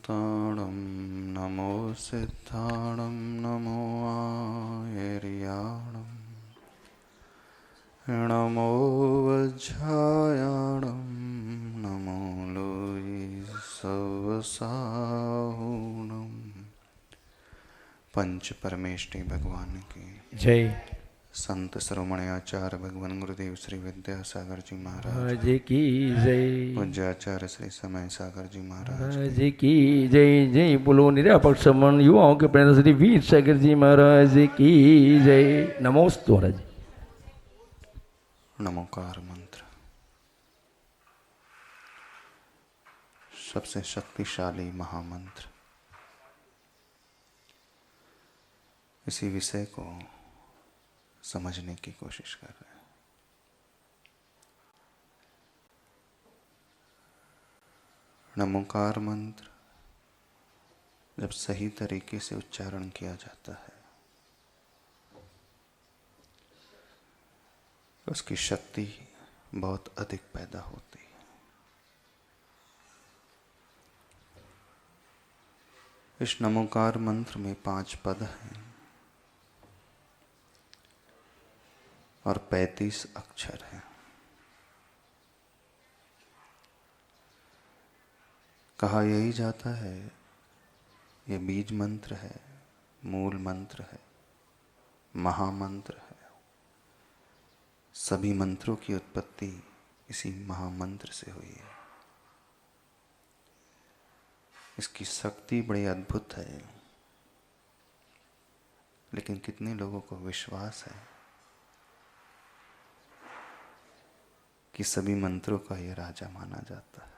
शान्ताणं नमो सिद्धाणं नमो आयर्याणं नमो वज्रायाणं नमो लोये सवसाहुणं। पंच परमेष्टि भगवान की जय। संत शिरोमणियाचार्य भगवान गुरुदेव श्री विद्यासागर जी महाराज की जय। पूज्याचार्य श्री समय सागर जी महाराज की जय। जय बोलो निरापक्ष मन युवाओं के प्रेरणा श्री वीर सागर जी महाराज की जय। नमोस्तु महाराज। नमोकार मंत्र सबसे शक्तिशाली महामंत्र। इसी विषय को समझने की कोशिश कर रहे हैं। नमोकार मंत्र जब सही तरीके से उच्चारण किया जाता है उसकी शक्ति बहुत अधिक पैदा होती है। इस नमोकार मंत्र में 5 पद हैं और 35 अक्षर हैं। कहा यही जाता है ये बीज मंत्र है, मूल मंत्र है, महामंत्र है। सभी मंत्रों की उत्पत्ति इसी महामंत्र से हुई है। इसकी शक्ति बड़ी अद्भुत है, लेकिन कितने लोगों को विश्वास है कि सभी मंत्रों का ये राजा माना जाता है।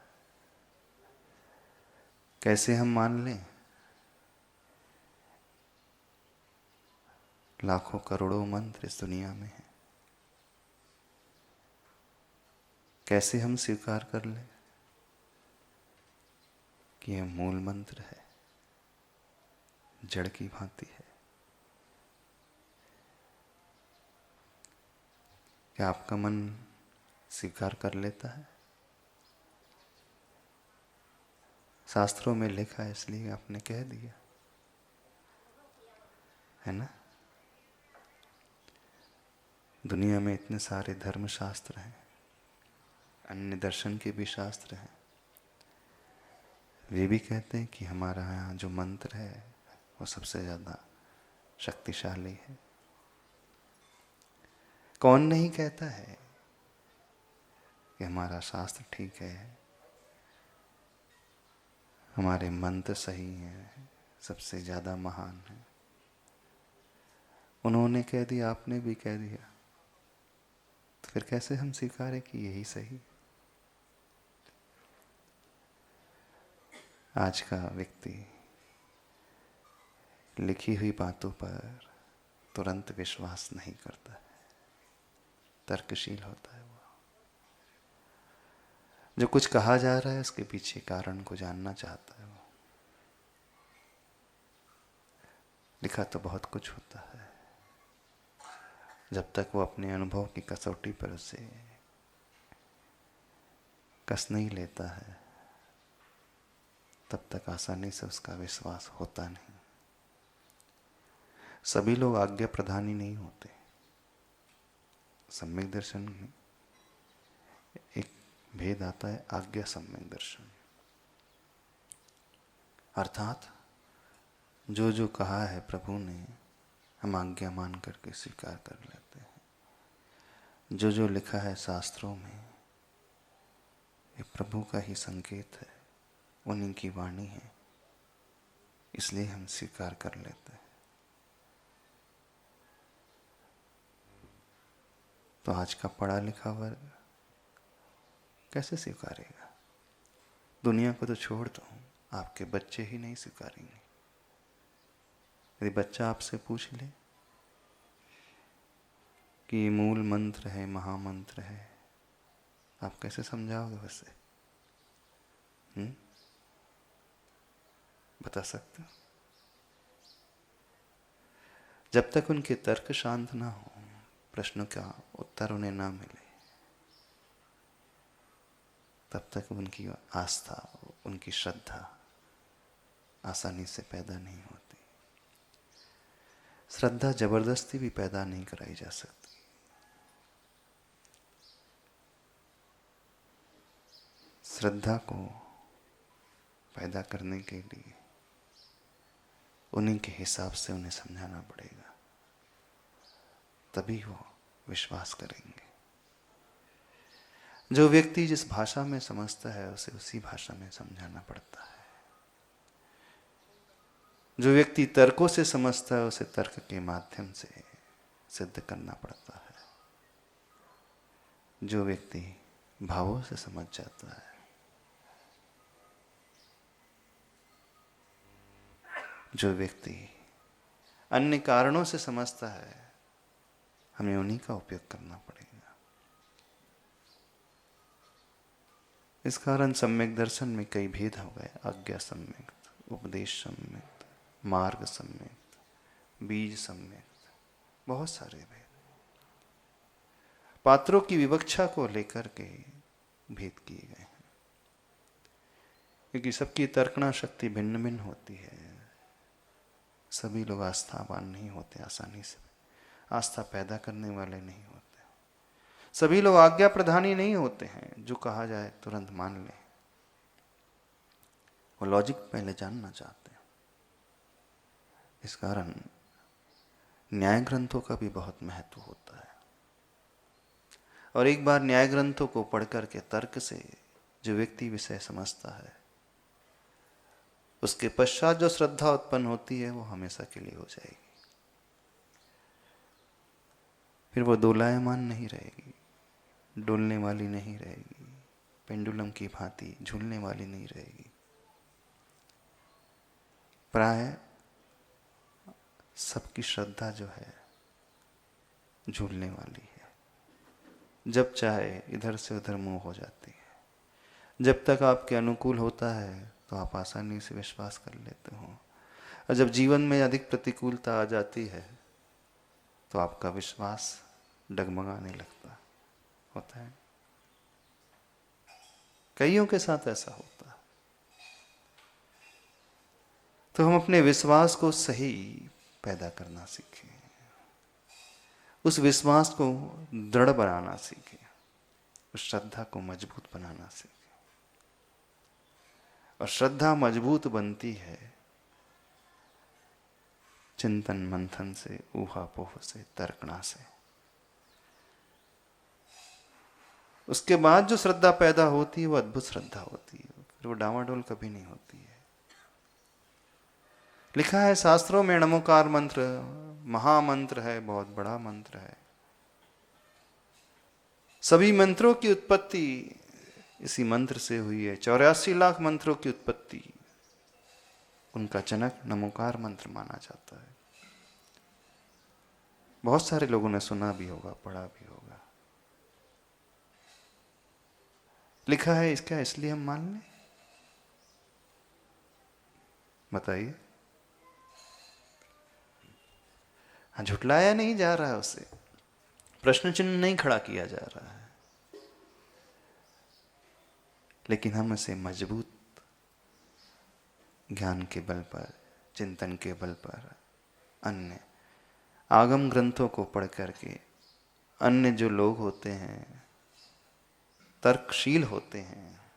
कैसे हम मान लें? लाखों करोड़ों मंत्र इस दुनिया में हैं। कैसे हम स्वीकार कर लें कि यह मूल मंत्र है, जड़ की भांति है? क्या आपका मन स्वीकार कर लेता है? शास्त्रों में लिखा है इसलिए आपने कह दिया है ना। दुनिया में इतने सारे धर्म शास्त्र हैं, अन्य दर्शन के भी शास्त्र हैं। वे भी कहते हैं कि हमारा यहाँ जो मंत्र है वो सबसे ज़्यादा शक्तिशाली है। कौन नहीं कहता है कि हमारा शास्त्र ठीक है, हमारे मंत्र सही हैं, सबसे ज़्यादा महान है। उन्होंने कह दिया, आपने भी कह दिया, तो फिर कैसे हम स्वीकारें कि यही सही? आज का व्यक्ति लिखी हुई बातों पर तुरंत विश्वास नहीं करता है, तर्कशील होता है। वो जो कुछ कहा जा रहा है उसके पीछे कारण को जानना चाहता है। वो लिखा तो बहुत कुछ होता है, जब तक वो अपने अनुभव की कसौटी पर उसे कस नहीं लेता है तब तक आसानी से उसका विश्वास होता नहीं। सभी लोग आज्ञा प्रधानी नहीं होते। सम्यक दर्शन में एक भेद आता है, आज्ञा सम्यक दर्शन। अर्थात जो जो कहा है प्रभु ने हम आज्ञा मान करके स्वीकार कर लेते हैं। जो जो लिखा है शास्त्रों में ये प्रभु का ही संकेत है, उन्हीं की वाणी है, इसलिए हम स्वीकार कर लेते हैं। तो आज का पढ़ा लिखा वर्ग कैसे स्वीकारेगा? दुनिया को तो छोड़ दो, आपके बच्चे ही नहीं स्वीकारेंगे। यदि बच्चा आपसे पूछ ले कि ये मूल मंत्र है, महामंत्र है, आप कैसे समझाओगे वैसे? बता सकते हो? जब तक उनके तर्क शांत ना हो, प्रश्नों का उत्तर उन्हें ना मिले, तब तक उनकी आस्था, उनकी श्रद्धा आसानी से पैदा नहीं होती। श्रद्धा जबरदस्ती भी पैदा नहीं कराई जा सकती। श्रद्धा को पैदा करने के लिए उन्हीं के हिसाब से उन्हें समझाना पड़ेगा, तभी वो विश्वास करेंगे। जो व्यक्ति जिस भाषा में समझता है उसे उसी भाषा में समझाना पड़ता है। जो व्यक्ति तर्कों से समझता है उसे तर्क के माध्यम से सिद्ध करना पड़ता है। जो व्यक्ति भावों से समझ जाता है, जो व्यक्ति अन्य कारणों से समझता है, हमें उन्हीं का उपयोग करना पड़ेगा। इस कारण सम्यक दर्शन में कई भेद हो गए। आज्ञा सम्यक, उपदेश सम्यक, मार्ग सम्यक, बीज सम्यक, बहुत सारे भेद। पात्रों की विवक्षा को लेकर के भेद किए गए हैं, क्योंकि सबकी तर्कना शक्ति भिन्न भिन्न होती है। सभी लोग आस्थावान नहीं होते, आसानी से आस्था पैदा करने वाले नहीं होते। सभी लोग आज्ञा प्रधानी नहीं होते हैं, जो कहा जाए तुरंत मान लें। वो लॉजिक पहले जानना चाहते हैं। इस कारण न्याय ग्रंथों का भी बहुत महत्व होता है। और एक बार न्याय ग्रंथों को पढ़कर के तर्क से जो व्यक्ति विषय समझता है, उसके पश्चात जो श्रद्धा उत्पन्न होती है वो हमेशा के लिए हो जाएगी। फिर वो दोलायमान नहीं रहेगी, डोलने वाली नहीं रहेगी, पेंडुलम की भांति झूलने वाली नहीं रहेगी। प्राय सबकी श्रद्धा जो है झूलने वाली है। जब चाहे इधर से उधर मुंह हो जाती है। जब तक आपके अनुकूल होता है तो आप आसानी से विश्वास कर लेते हो, और जब जीवन में अधिक प्रतिकूलता आ जाती है तो आपका विश्वास डगमगाने लगता होता है। कईयों के साथ ऐसा होता है। तो हम अपने विश्वास को सही पैदा करना सीखें, उस विश्वास को दृढ़ बनाना सीखें, उस श्रद्धा को मजबूत बनाना सीखें। और श्रद्धा मजबूत बनती है चिंतन मंथन से, ऊहापोह से, तर्कना से। उसके बाद जो श्रद्धा पैदा होती है वो अद्भुत श्रद्धा होती है, फिर वो डामाडोल कभी नहीं होती है। लिखा है शास्त्रों में, नमोकार मंत्र महामंत्र है, बहुत बड़ा मंत्र है। सभी मंत्रों की उत्पत्ति इसी मंत्र से हुई है। 84 लाख मंत्रों की उत्पत्ति, उनका जनक नमोकार मंत्र माना जाता है। बहुत सारे लोगों ने सुना भी होगा, पढ़ा भी होगा। लिखा है इसका, इसलिए हम मान लें? बताइए। झुटलाया नहीं जा रहा है, उसे प्रश्न चिन्ह नहीं खड़ा किया जा रहा है, लेकिन हम इसे मजबूत ज्ञान के बल पर, चिंतन के बल पर, अन्य आगम ग्रंथों को पढ़ करके, अन्य जो लोग होते हैं तर्कशील होते हैं,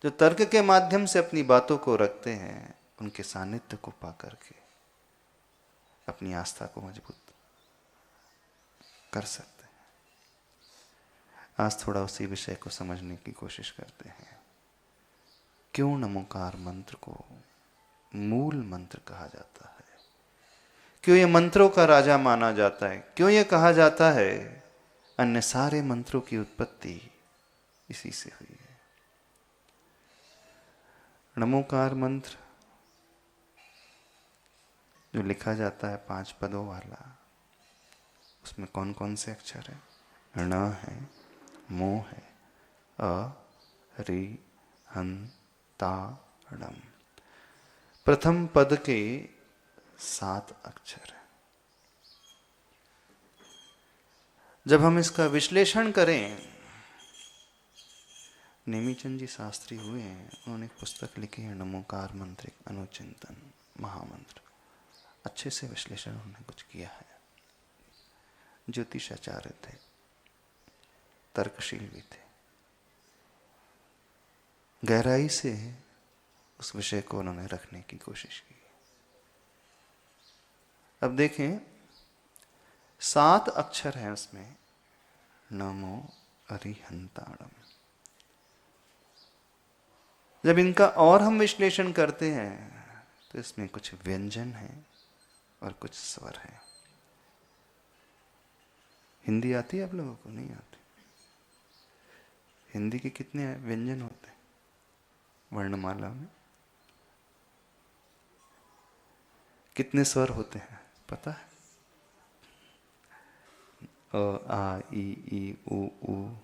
जो तर्क के माध्यम से अपनी बातों को रखते हैं, उनके सानिध्य को पा करके अपनी आस्था को मजबूत कर सकते हैं। आज थोड़ा उसी विषय को समझने की कोशिश करते हैं। क्यों नमोकार मंत्र को मूल मंत्र कहा जाता है? क्यों ये मंत्रों का राजा माना जाता है? क्यों ये कहा जाता है अन्य सारे मंत्रों की उत्पत्ति इसी से हुई है? नमोकार मंत्र जो लिखा जाता है 5 पदों वाला, उसमें कौन कौन से अक्षर है? ण है, मो है, अ, रि, हन, ता, ड़म। प्रथम पद के 7 अक्षर है। जब हम इसका विश्लेषण करें नेमीचंद जी शास्त्री हुए हैं, उन्होंने एक पुस्तक लिखी है नमोकार मंत्रिक अनुचिंतन महामंत्र। अच्छे से विश्लेषण उन्होंने कुछ किया है। ज्योतिषाचार्य थे, तर्कशील भी थे, गहराई से उस विषय को उन्होंने रखने की कोशिश की। अब देखें 7 अक्षर हैं उसमें, नमो अरिहंताणम। जब इनका और हम विश्लेषण करते हैं तो इसमें कुछ व्यंजन हैं और कुछ स्वर हैं। हिंदी आती है आप लोगों को? नहीं आती। हिंदी के कितने व्यंजन होते हैं वर्णमाला में? कितने स्वर होते हैं पता है? अ आ ई उ ऊ,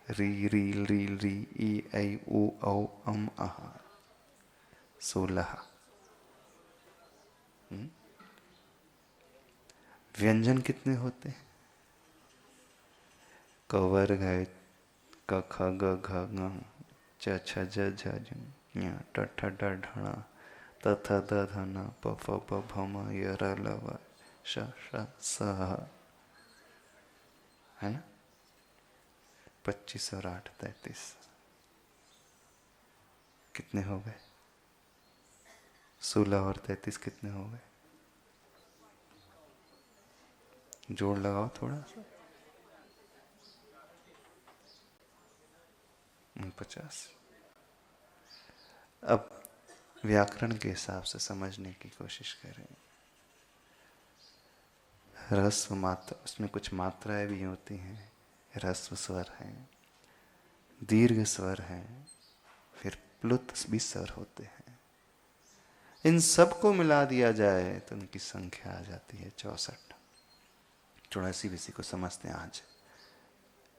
री रील रील री, ई ऐ उ औ अम अह, 16। व्यंजन कितने होते हैं? क वर्ग है, क ख ग घ ङ, च छ ज झ झ ञ, ट ठ ड ढ ण, त थ द ध न, प फ ब भ म, य र ल व, श श स ह, है ना? 25 और 8 33। कितने हो गए? 16 और 33 कितने हो गए? जोड़ लगाओ थोड़ा सा। 49। अब व्याकरण के हिसाब से समझने की कोशिश करें। ह्रस्व मात्रा, उसमें कुछ मात्राएं भी होती हैं। ह्रस्व स्वर हैं, दीर्घ स्वर हैं, फिर प्लुत भी स्वर होते हैं। इन सब को मिला दिया जाए तो उनकी संख्या आ जाती है 64। 84 इसी को समझते हैं आज।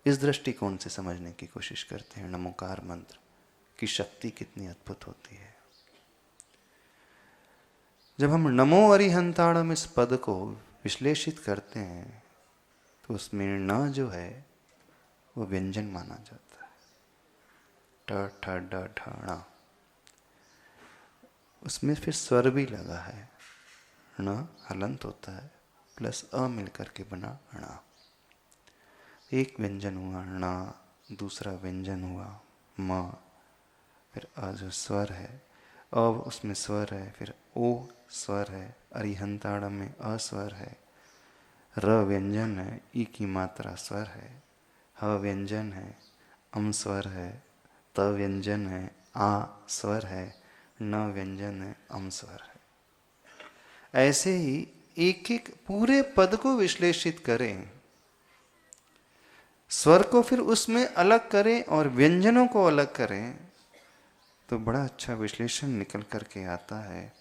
इस दृष्टिकोण से समझने की कोशिश करते हैं नमोकार मंत्र की शक्ति कितनी अद्भुत होती है। जब हम नमो अरिहंताणम इस पद को विश्लेषित करते हैं तो उसमें न जो है वो व्यंजन माना जाता है। ट ठ ड ढ ण, उसमें फिर स्वर भी लगा है। ण हलंत होता है, प्लस अ मिलकर के बना ण। एक व्यंजन हुआ ण, दूसरा व्यंजन हुआ म, फिर अ जो स्वर है, अ उसमें स्वर है, फिर ओ स्वर है, अरिहंताणम में अ स्वर है, र व्यंजन है, ई की मात्रा स्वर है, ह व्यंजन है, अम स्वर है, त व्यंजन है, आ स्वर है, न व्यंजन है, अम स्वर है। ऐसे ही एक एक पूरे पद को विश्लेषित करें, स्वर को फिर उसमें अलग करें और व्यंजनों को अलग करें तो बड़ा अच्छा विश्लेषण निकल करके आता है।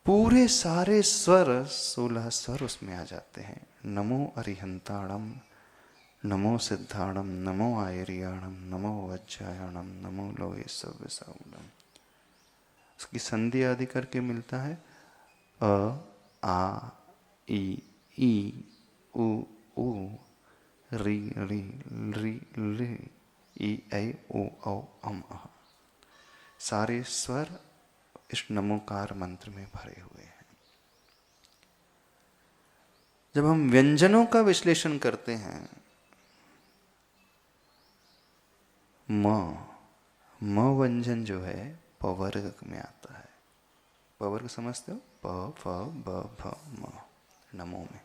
पूरे सारे स्वर 16 स्वर उसमें आ जाते हैं। नमो अरिहंताणम, नमो सिद्धाणम, नमो आयरियाणम, नमो वज्रायणम, नमो लोहे सव्यसाउणम। उसकी संधि आदि करके मिलता है अ आ ई उ ऊ, री री री री, ई ऐ ओ औ अम अह। सारे स्वर इस नमोकार मंत्र में भरे हुए हैं। जब हम व्यंजनों का विश्लेषण करते हैं, म व्यंजन जो है पवर्ग में आता है। पवर्ग समझते हो? प फ ब भ म, नमो में।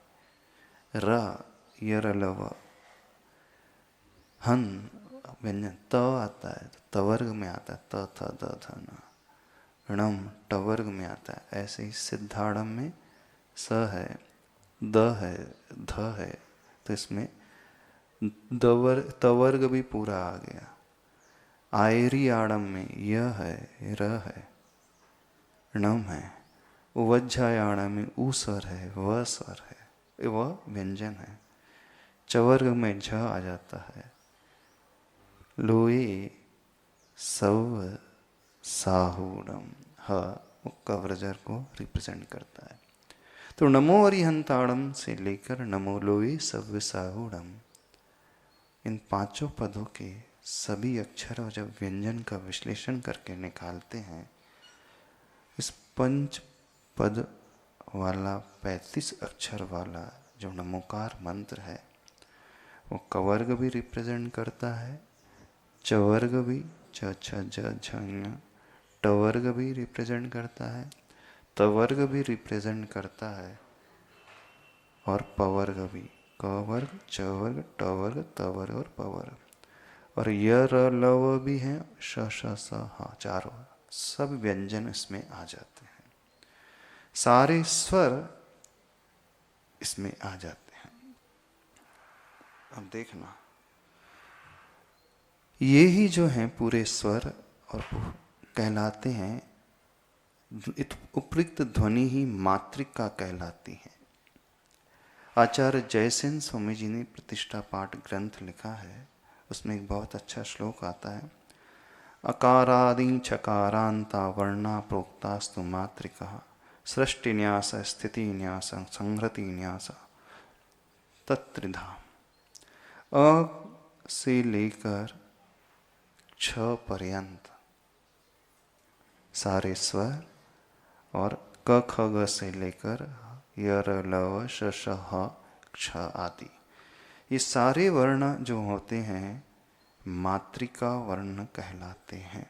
र यर लव, हन व्यंजन त आता है, तवर्ग में आता है, त थ द ध न। णम टवर्ग में आता है। ऐसे ही सिद्धाणम में स है, द है, ध है, तो इसमें तवर्ग भी पूरा आ गया। आयरी आड़म में य है, र है, णम है। उवज्झायाणम में ऊ स्वर है, व स्वर है, वह व्यंजन है। चवर्ग में झ आ जाता है। लोए सव साहुणम, ह कव्रजर को रिप्रेजेंट करता है। तो नमो अरिहंताणम से लेकर नमो लोए सव्य साहुणम, इन 5 पदों के सभी अक्षर और जब व्यंजन का विश्लेषण करके निकालते हैं, इस पंच पद वाला 35 अक्षर वाला जो नमोकार मंत्र है, वो कवर्ग भी रिप्रेजेंट करता है, चवर्ग भी, च छ ज झ ञ, टवर्ग भी रिप्रेजेंट करता है, तवर्ग भी रिप्रेजेंट करता है, और पवर्ग भी, कवर्ग, चवर्ग, टवर्ग, तवर्ग और पवर्ग, और य र ल व भी हैं, श श स ह, चारों सब व्यंजन इसमें आ जाते हैं, सारे स्वर इसमें आ जाते हैं। अब देखना, ये ही जो हैं पूरे स्वर और कहलाते हैं, उपयुक्त ध्वनि ही मात्रिका कहलाती है। आचार्य जयसेन स्वामी जी ने प्रतिष्ठा पाठ ग्रंथ लिखा है, उसमें एक बहुत अच्छा श्लोक आता है, अकारादि छकारांता वर्णा प्रोक्तास्तु मात्रिका सृष्टिन्यास स्थितिन्यास संहृतिन्यास तत्त्रिधा। अ से लेकर छ पर्यंत सारे स्वर, और क ख ग से लेकर य र ल व श श ह क्ष आदि, ये सारे वर्ण जो होते हैं मात्रिका वर्ण कहलाते हैं।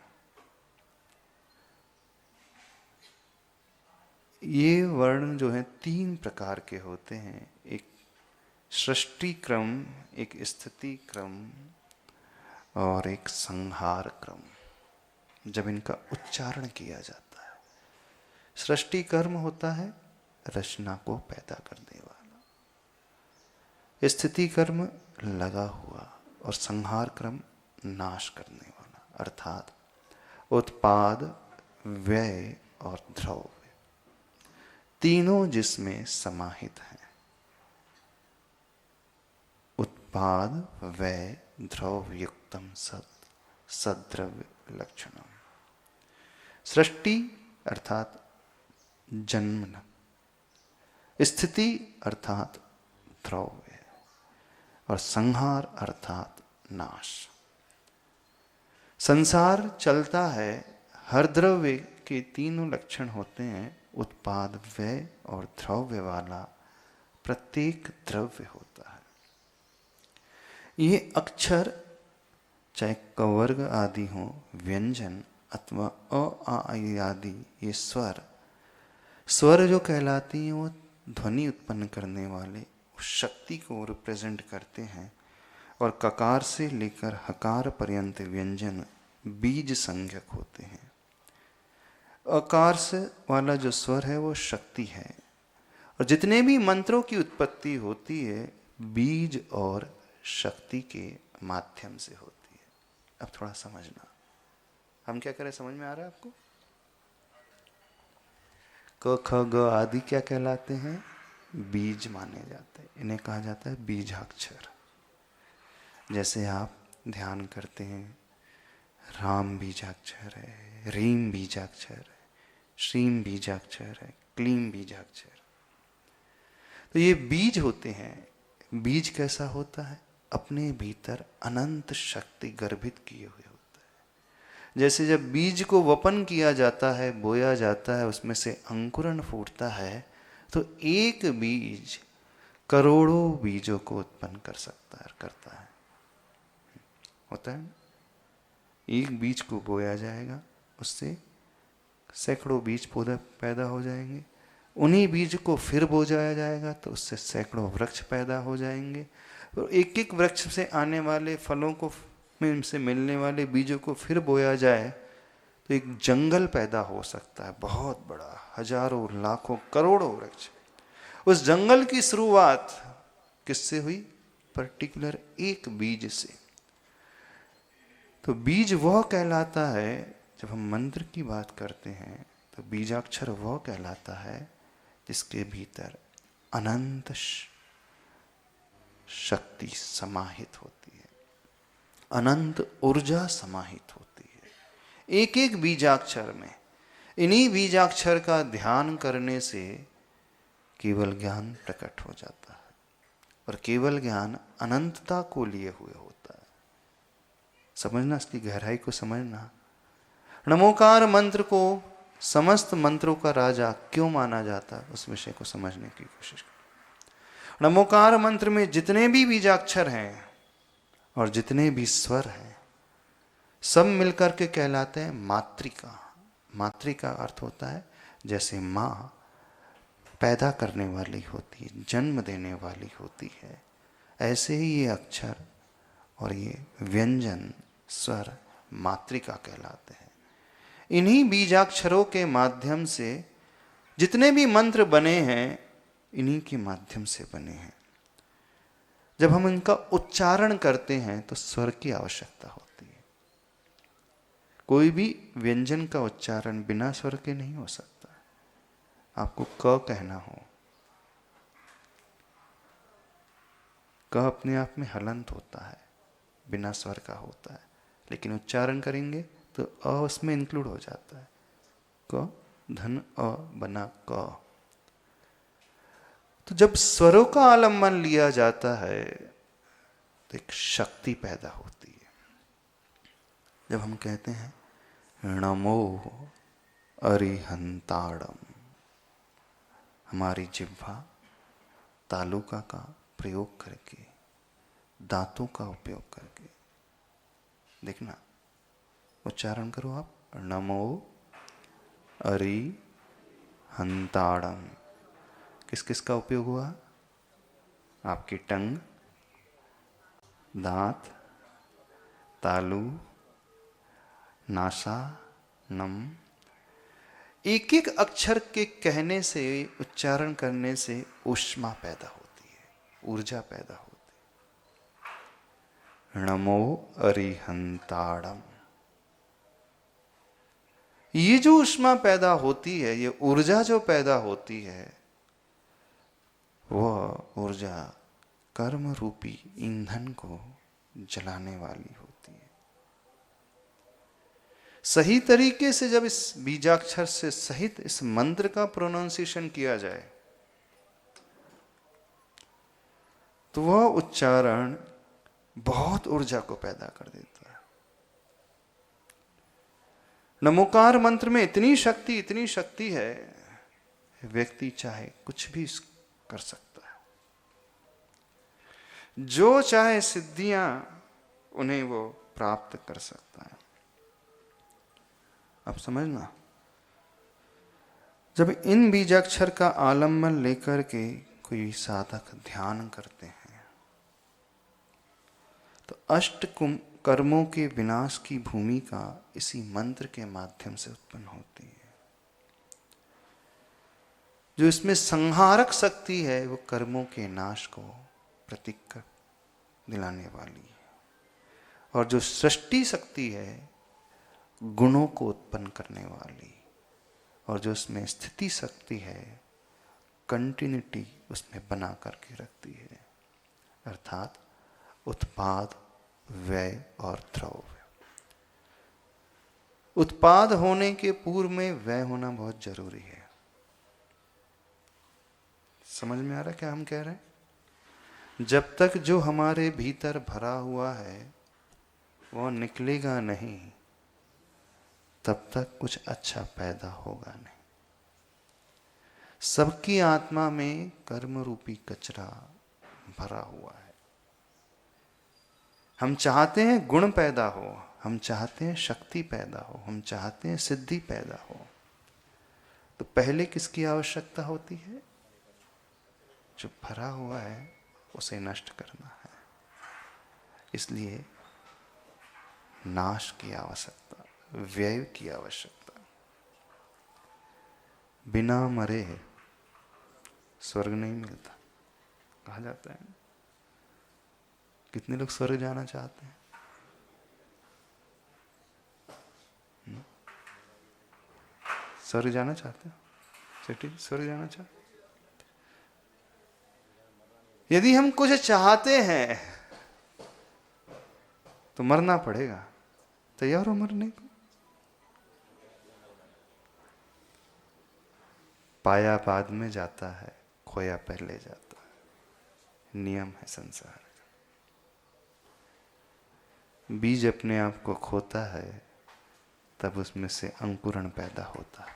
ये वर्ण जो है 3 प्रकार के होते हैं, एक सृष्टि क्रम, एक स्थिति क्रम और एक संहार क्रम। जब इनका उच्चारण किया जाता है, सृष्टि कर्म होता है रचना को पैदा करने वाला, स्थिति कर्म लगा हुआ, और संहार क्रम नाश करने वाला, अर्थात उत्पाद, व्यय और द्रव्य, तीनों जिसमें समाहित हैं। उत्पाद, व्यय, द्रव्य युक्तम सत् सद्रव्य लक्षणम। सृष्टि अर्थात जन्म, स्थिति अर्थात द्रव्य, और संहार अर्थात नाश। संसार चलता है, हर द्रव्य के तीनों लक्षण होते हैं, उत्पाद, व्यय और द्रव्य वाला प्रत्येक द्रव्य होता है। ये अक्षर चाहे कवर्ग आदि हो, व्यंजन अथवा अ आ ई आदि, ये स्वर जो कहलाती हैं वो ध्वनि उत्पन्न करने वाले शक्ति को रिप्रेजेंट करते हैं, और ककार से लेकर हकार पर्यंत व्यंजन बीज संज्ञक होते हैं। अकार से वाला जो स्वर है वो शक्ति है, और जितने भी मंत्रों की उत्पत्ति होती है बीज और शक्ति के माध्यम से होती है। अब थोड़ा समझना, हम क्या करें, समझ में आ रहा है आपको? क ख ग आदि क्या कहलाते हैं? बीज माने जाते हैं, इन्हें कहा जाता है बीजाक्षर। जैसे आप ध्यान करते हैं, राम बीजाक्षर है, रीम बीजाक्षर है, श्रीम बीजाक्षर है, क्लीम बीजाक्षर। तो ये बीज होते हैं। बीज कैसा होता है? अपने भीतर अनंत शक्ति गर्भित किए हुए होता है। जैसे जब बीज को वपन किया जाता है, बोया जाता है, उसमें से अंकुरण फूटता है, तो एक बीज करोड़ों बीजों को उत्पन्न कर सकता है, करता है, होता है। एक बीज को बोया जाएगा, उससे सैकड़ों बीज पौधा पैदा हो जाएंगे। उन्हीं बीज को फिर बोया जाएगा तो उससे सैकड़ों वृक्ष पैदा हो जाएंगे, और एक एक वृक्ष से आने वाले फलों को, में से मिलने वाले बीजों को फिर बोया जाए तो एक जंगल पैदा हो सकता है, बहुत बड़ा, हजारों, लाखों, करोड़ों वृक्ष। उस जंगल की शुरुआत किससे हुई? पर्टिकुलर एक बीज से। तो बीज वह कहलाता है, जब हम मंत्र की बात करते हैं तो बीजाक्षर वह कहलाता है जिसके भीतर अनंत शक्ति समाहित होती है, अनंत ऊर्जा समाहित होती है एक एक बीजाक्षर में। इन्हीं बीजाक्षर का ध्यान करने से केवल ज्ञान प्रकट हो जाता है, और केवल ज्ञान अनंतता को लिए हुए होता है। समझना, इसकी गहराई को समझना। नमोकार मंत्र को समस्त मंत्रों का राजा क्यों माना जाता है, उस विषय को समझने की कोशिश करो। नमोकार मंत्र में जितने भी बीजाक्षर हैं और जितने भी स्वर हैं, सब मिलकर के कहलाते हैं मातृका। मातृका अर्थ होता है जैसे माँ पैदा करने वाली होती है, जन्म देने वाली होती है, ऐसे ही ये अक्षर और ये व्यंजन स्वर मातृका कहलाते हैं। इन्हीं बीजाक्षरों के माध्यम से जितने भी मंत्र बने हैं, इन्हीं के माध्यम से बने हैं। जब हम इनका उच्चारण करते हैं तो स्वर की आवश्यकता होती है। कोई भी व्यंजन का उच्चारण बिना स्वर के नहीं हो सकता। आपको क कहना हो, क अपने आप में हलंत होता है, बिना स्वर का होता है, लेकिन उच्चारण करेंगे तो अ उसमें इंक्लूड हो जाता है। क धन अ बना क। तो जब स्वरों का आलम्बन लिया जाता है तो एक शक्ति पैदा होती है। जब हम कहते हैं नमो अरिहंताड़म, हमारी जिह्वा तालुका का प्रयोग करके, दांतों का उपयोग करके, देखना उच्चारण करो आप, नमो अरिहंताड़म। किस किस का उपयोग हुआ? आपकी टंग, दांत, तालु, नासा, नम। एक एक अक्षर के कहने से, उच्चारण करने से ऊष्मा पैदा होती है, ऊर्जा पैदा होती है। नमो अरिहंताड़म। ये जो ऊष्मा पैदा होती है, ये ऊर्जा जो पैदा होती है, वह ऊर्जा कर्म रूपी ईंधन को जलाने वाली होती है। सही तरीके से जब इस बीजाक्षर से सहित इस मंत्र का प्रोनाउंसिएशन किया जाए तो वह उच्चारण बहुत ऊर्जा को पैदा कर देता है। नमोकार मंत्र में इतनी शक्ति है, व्यक्ति चाहे कुछ भी कर सकता है। जो चाहे सिद्धियां उन्हें वो प्राप्त कर सकता है। अब समझना, जब इन बीजाक्षर का आलम्बन लेकर के कोई साधक ध्यान करते हैं तो अष्ट कर्मों के विनाश की भूमिका इसी मंत्र के माध्यम से उत्पन्न होती है। जो इसमें संहारक शक्ति है वो कर्मों के नाश को प्रतीक कर दिलाने वाली है, और जो सृष्टि शक्ति है गुणों को उत्पन्न करने वाली, और जो उसमें स्थिति शक्ति है कंटिन्यूटी उसमें बना करके रखती है, अर्थात उत्पाद, व्यय और द्रव्य। उत्पाद होने के पूर्व में व्यय होना बहुत जरूरी है। समझ में आ रहा है क्या हम कह रहे हैं? जब तक जो हमारे भीतर भरा हुआ है वो निकलेगा नहीं, तब तक कुछ अच्छा पैदा होगा नहीं। सबकी आत्मा में कर्म रूपी कचरा भरा हुआ है। हम चाहते हैं गुण पैदा हो, हम चाहते हैं शक्ति पैदा हो, हम चाहते हैं सिद्धि पैदा हो, तो पहले किसकी आवश्यकता होती है? जो भरा हुआ है उसे नष्ट करना है। इसलिए नाश की आवश्यकता, व्यय की आवश्यकता। बिना मरे स्वर्ग नहीं मिलता, कहा जाता है। कितने लोग स्वर्ग जाना चाहते हैं? स्वर्ग जाना चाहते हो? सेठी स्वर्ग जाना चाहते? यदि हम कुछ चाहते हैं तो मरना पड़ेगा। तैयार हो मरने को? पाया बाद में जाता है, खोया पहले जाता है, नियम है संसार का। बीज अपने आप को खोता है, तब उसमें से अंकुरण पैदा होता है।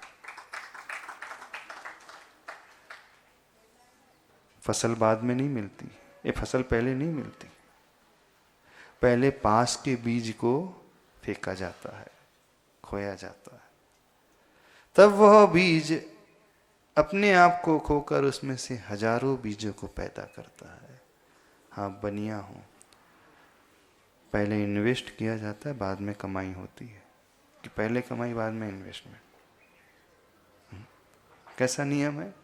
फसल बाद में नहीं मिलती, ये फसल पहले नहीं मिलती। पहले पास के बीज को फेंका जाता है, खोया जाता है, तब वह बीज अपने आप को खोकर उसमें से हजारों बीजों को पैदा करता है। हाँ, बनिया हूं, पहले इन्वेस्ट किया जाता है, बाद में कमाई होती है, कि पहले कमाई बाद में इन्वेस्टमेंट। कैसा नियम है?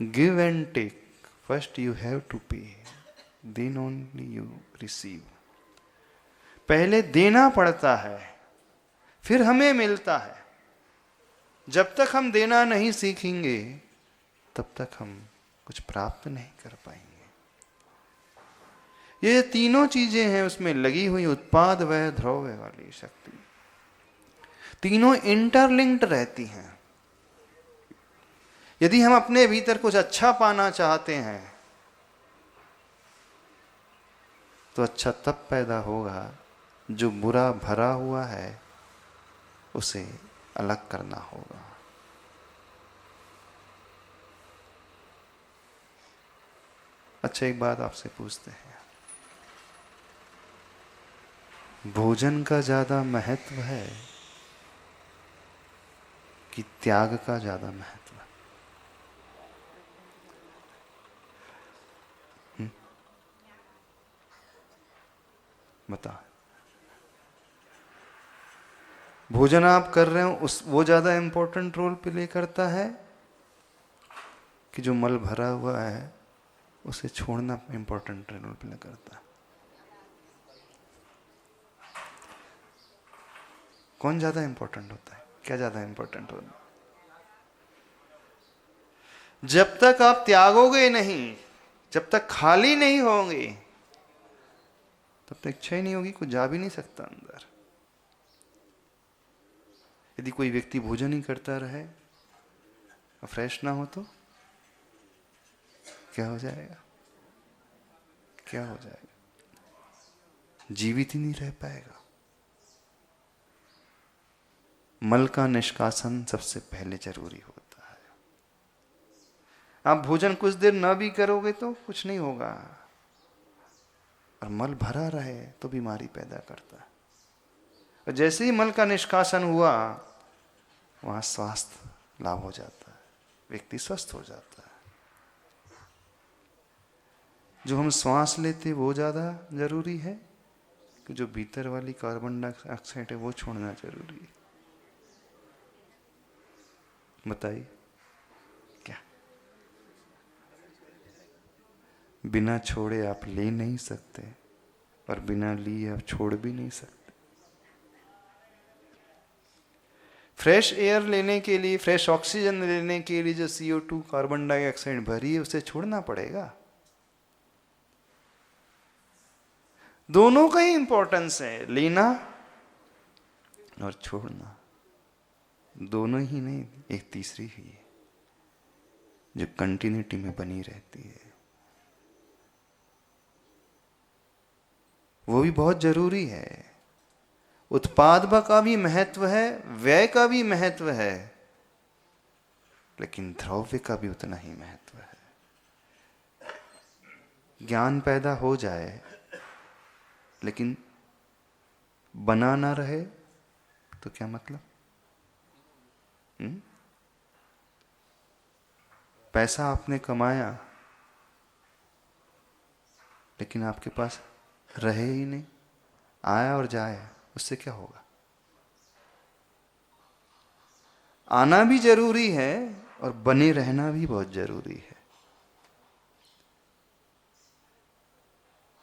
Give and take, first you have to pay, then only you receive. पहले देना पड़ता है, फिर हमें मिलता है। जब तक हम देना नहीं सीखेंगे, तब तक हम कुछ प्राप्त नहीं कर पाएंगे। ये तीनों चीजें हैं उसमें लगी हुई, उत्पाद वह द्रव्य वाली शक्ति, तीनों इंटरलिंक्ड रहती हैं। यदि हम अपने भीतर कुछ अच्छा पाना चाहते हैं, तो अच्छा तब पैदा होगा जो बुरा भरा हुआ है उसे अलग करना होगा। अच्छा, एक बात आपसे पूछते हैं, भोजन का ज्यादा महत्व है कि त्याग का ज्यादा महत्व है? बताओ। भोजन आप कर रहे हो, उस वो ज्यादा इंपॉर्टेंट रोल प्ले करता है कि जो मल भरा हुआ है उसे छोड़ना इंपॉर्टेंट रोल प्ले करता है? कौन ज्यादा इंपॉर्टेंट होता है? क्या ज्यादा इंपॉर्टेंट होता है? जब तक आप त्यागोगे नहीं, जब तक खाली नहीं होंगे, तब तक इच्छा ही नहीं होगी, कुछ जा भी नहीं सकता अंदर। यदि कोई व्यक्ति भोजन ही करता रहे और फ्रेश ना हो तो क्या हो जाएगा? क्या हो जाएगा? जीवित ही नहीं रह पाएगा। मल का निष्कासन सबसे पहले जरूरी होता है। आप भोजन कुछ देर न भी करोगे तो कुछ नहीं होगा, और मल भरा रहे तो बीमारी पैदा करता है। और जैसे ही मल का निष्कासन हुआ, वहां स्वास्थ्य लाभ हो जाता है, व्यक्ति स्वस्थ हो जाता है। जो हम श्वास लेते वो ज्यादा जरूरी है कि जो भीतर वाली कार्बन डाइऑक्साइड है वो छोड़ना जरूरी है? बताइए क्या? बिना छोड़े आप ले नहीं सकते, और बिना लिए आप छोड़ भी नहीं सकते। फ्रेश एयर लेने के लिए, फ्रेश ऑक्सीजन लेने के लिए जो CO2 कार्बन डाइऑक्साइड भरी है उसे छोड़ना पड़ेगा। दोनों का ही इंपॉर्टेंस है, लेना और छोड़ना। दोनों ही नहीं, एक तीसरी ही है जो कंटिन्यूटी में बनी रहती है, वो भी बहुत जरूरी है। उत्पाद का भी महत्व है, व्यय का भी महत्व है, लेकिन द्रव्य का भी उतना ही महत्व है। ज्ञान पैदा हो जाए लेकिन बना ना रहे तो क्या मतलब? पैसा आपने कमाया लेकिन आपके पास रहे ही नहीं, आया और जाए, उससे क्या होगा? आना भी जरूरी है और बने रहना भी बहुत जरूरी है।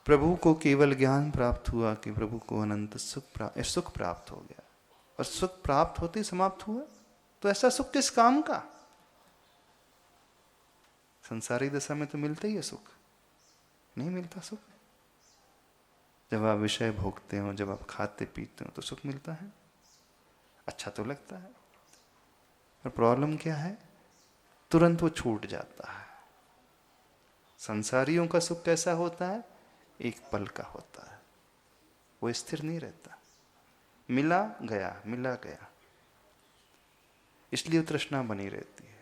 प्रभु को केवल ज्ञान प्राप्त हुआ कि प्रभु को अनंत सुख प्राप्त हो गया, और सुख प्राप्त होते समाप्त हुआ, तो ऐसा सुख किस काम का? संसारी दशा में तो मिलता ही है सुख, नहीं मिलता सुख? जब आप विषय भोगते हो, जब आप खाते पीते हो तो सुख मिलता है, अच्छा तो लगता है, और प्रॉब्लम क्या है? तुरंत वो छूट जाता है। संसारियों का सुख कैसा होता है? एक पल का होता है, वो स्थिर नहीं रहता। मिला गया, मिला गया, इसलिए तृष्णा बनी रहती है।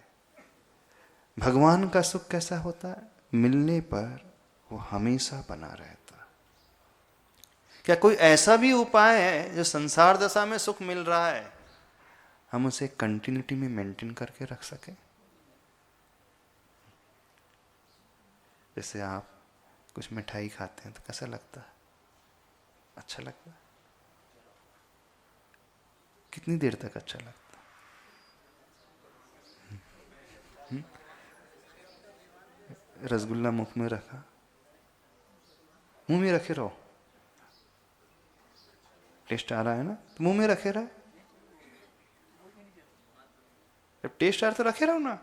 भगवान का सुख कैसा होता है? मिलने पर वो हमेशा बना रहता। क्या कोई ऐसा भी उपाय है जो संसार दशा में सुख मिल रहा है हम उसे कंटिन्यूटी में मेंटेन करके रख सके? जैसे आप कुछ मिठाई खाते हैं तो कैसा लगता है? अच्छा लगता है। कितनी देर तक अच्छा लगता है? रसगुल्ला मुख में रखा, मुंह में रखे रहो, टेस्ट आ रहा है ना, तो मुंह में रखे रहे। जब टेस्ट आ रहा तो रखे रहो ना,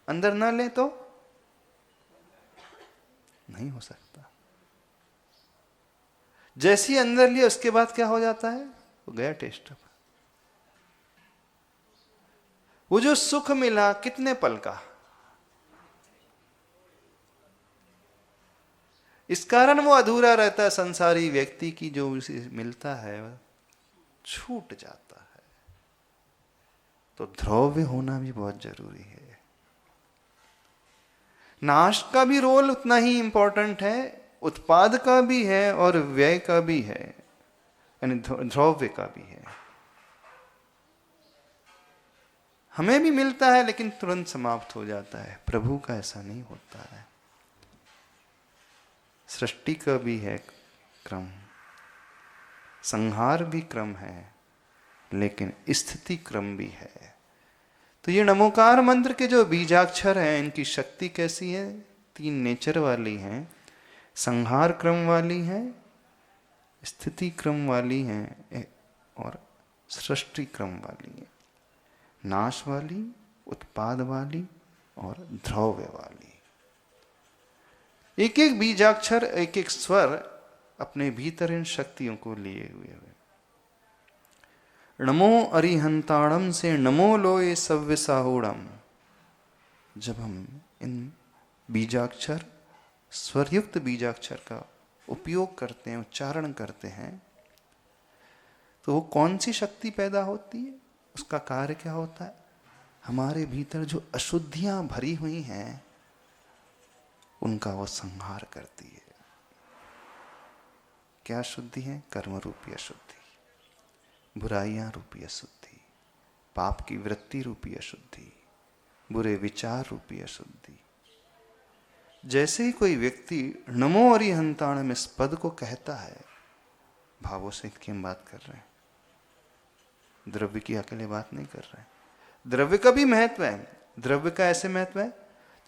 अंदर ना ले तो नहीं हो सकता। जैसे ही अंदर लिया उसके बाद क्या हो जाता है? वो गया टेस्ट। वो जो सुख मिला कितने पल का, इस कारण वो अधूरा रहता है। संसारी व्यक्ति की जो उसे मिलता है छूट जाता है। तो द्रव्य होना भी बहुत जरूरी है। नाश का भी रोल उतना ही इंपॉर्टेंट है, उत्पाद का भी है और व्यय का भी है, यानी द्रव्य का भी है। हमें भी मिलता है लेकिन तुरंत समाप्त हो जाता है। प्रभु का ऐसा नहीं होता है। सृष्टि का भी है क्रम, संहार भी क्रम है, लेकिन स्थिति क्रम भी है। तो ये नमोकार मंत्र के जो बीजाक्षर हैं इनकी शक्ति कैसी है? 3 नेचर वाली हैं। संहार क्रम वाली है, स्थिति क्रम वाली है और सृष्टि क्रम वाली है। नाश वाली, उत्पाद वाली और द्रव्य वाली। एक एक बीजाक्षर, एक एक स्वर अपने भीतर इन शक्तियों को लिए हुए हुए। नमो अरिहंताणम से नमो लोए सव्यसाहूणम। जब हम इन बीजाक्षर, स्वरयुक्त बीजाक्षर का उपयोग करते हैं, उच्चारण करते हैं, तो वो कौन सी शक्ति पैदा होती है? उसका कार्य क्या होता है? हमारे भीतर जो अशुद्धियां भरी हुई हैं उनका वो संहार करती है। क्या अशुद्धि है? कर्म रूपी अशुद्धि, बुराइयां रूपी अशुद्धि, पाप की वृत्ति रूपी अशुद्धि, बुरे विचार रूपी अशुद्धि। जैसे ही कोई व्यक्ति नमो अरिहंताणम इस पद को कहता है, भावों से की हम बात कर रहे हैं, द्रव्य की अकेले बात नहीं कर रहे हैं। द्रव्य का भी महत्व है। द्रव्य का ऐसे महत्व है,